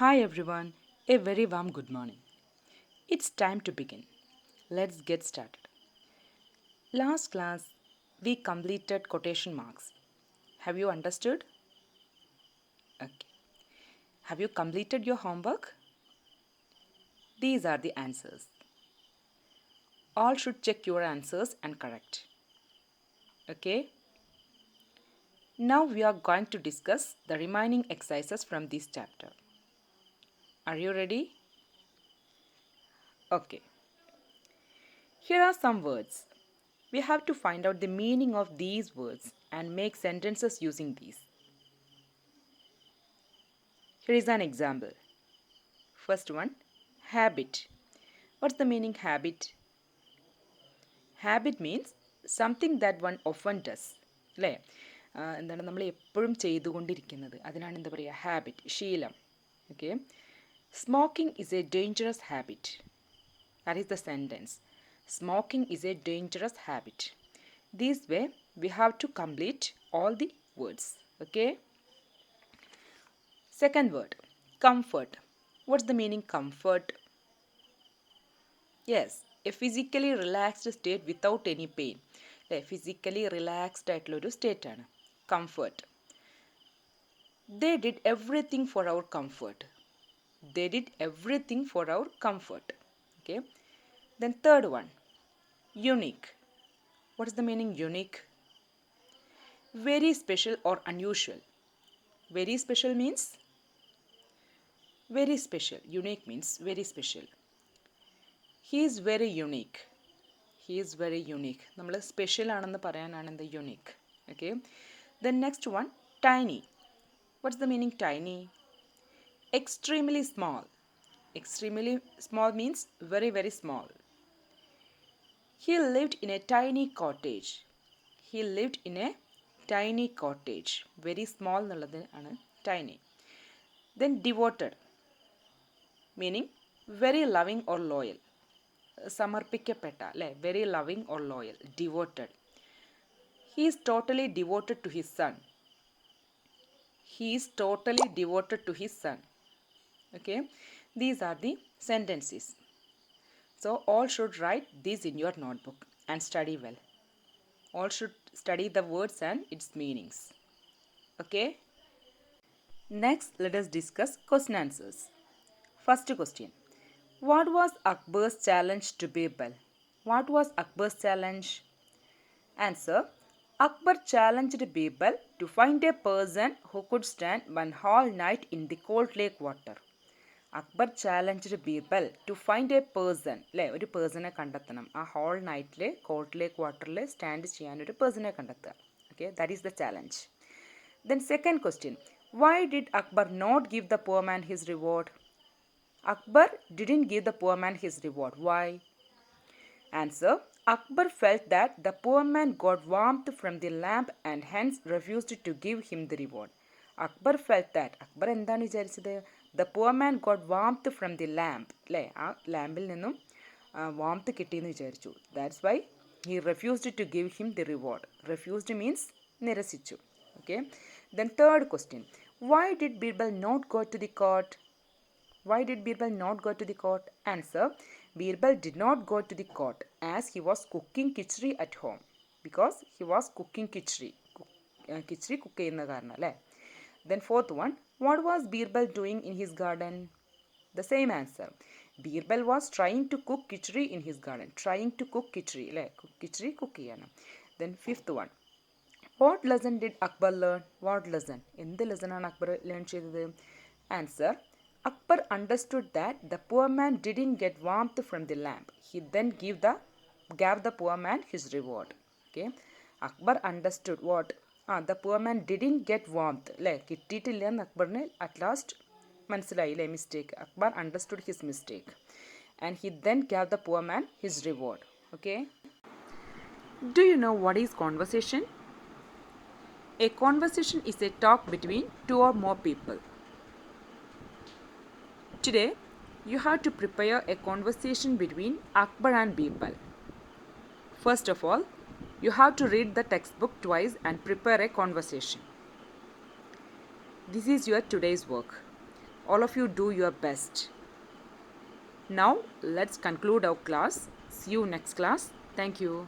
Hi everyone, a very warm good morning. It's time to begin. Let's get started. Last class, we completed quotation marks. Have you understood? Okay. Have you completed your homework? These are the answers. All should check your answers and correct. Okay? Now we are going to discuss the remaining exercises from this chapter. Are you ready? Okay. Here are some words. We have to find out the meaning of these words and make sentences using these. Here is an example. First one, habit. What's the meaning habit? Habit means something that one often does. അല്ലേ എന്താണ് നമ്മൾ എപ്പോഴും ചെയ്തുകൊണ്ടിരിക്കുന്നത് അതിനാണ് എന്താ പറയുക habit ശീലം okay smoking is a dangerous habit that is the sentence smoking is a dangerous habit these way we have to complete all the words okay second word comfort what's the meaning comfort yes a physically relaxed state without any pain അല്ലേ physically relaxed ആയിട്ടുള്ളൊരു സ്റ്റേറ്റാണ് comfort they did everything for our comfort they did everything for our comfort okay then third one unique what is the meaning unique very special or unusual very special means very special. Unique means very special. He is very unique. He is very unique. നമ്മൾ special ആണെന്ന് പറയാനാണ് എന്ത് unique okay then next one tiny what's the meaning tiny extremely small extremely small means very very small he lived in a tiny cottage he lived in a tiny cottage very small എന്നുള്ളത് ആണ് tiny then devoted meaning very loving or loyal സമർപ്പിക്കപ്പെട്ട അല്ലേ very loving or loyal devoted he is totally devoted to his son he is totally devoted to his sun okay these are the sentences so all should write these in your notebook and study well all should study the words and its meanings. Okay? Next, let us discuss question answers. First question. What was Akbar's challenge to Birbal? What was Akbar's challenge? Answer. Akbar challenged Birbal to find a person who could stand one whole night in the cold lake water. Akbar challenged Birbal to find a person അല്ലേ ഒരു പേഴ്സണെ കണ്ടെത്തണം ആ whole നൈറ്റിൽ called ലേക്ക് വാട്ടറിൽ stand ചെയ്യാൻ ഒരു പേഴ്സണെ കണ്ടെത്തുക okay that is the challenge then second question why did Akbar not give the poor man his reward Akbar didn't give the poor man his reward why answer Akbar felt that the poor man got warmth from the lamp and hence refused to give him the reward Akbar felt that Akbar എന്താണ് വിചാരിച്ചത് the poor man got warmth from the lamp അല്ലേ ആ ലാമ്പിൽ നിന്നും warmth കിട്ടിയെന്ന് വിചാരിച്ചു that's why he refused to give him the reward refused means നിരസിച്ചു okay then third question why did Birbal not go to the court why did Birbal not go to the court answer Birbal did not go to the court as he was cooking khichdi at home because he was cooking khichdi khichdi cook ചെയ്യുന്ന കാരണം അല്ലേ then fourth one what was Birbal doing in his garden? The same answer. Birbal was trying to cook khichdi in his garden. Trying to cook khichdi. Khichdi cook ചെയ്യാണ്. Then fifth one. What lesson did Akbar learn? What lesson? എന്ത് lesson ആണ് Akbar learn ചെയ്തത്? Answer. Akbar understood that the poor man didn't get warmth from the lamp. He then gave the poor man his reward. Okay. Akbar understood what? The poor man didn't get warmth അല്ലേ കിട്ടിയിട്ടില്ല എന്ന് അക്ബറിന് at last മനസ്സിലായി അല്ലേ mistake Akbar understood his mistake and he then gave the poor man his reward okay do you know what is conversation a conversation is a talk between two or more people today you have to prepare a conversation between Akbar and Birbal first of all you have to read the textbook twice and prepare a conversation. This is your today's work. All of you do your best. Now let's conclude our class. See you next class. Thank you.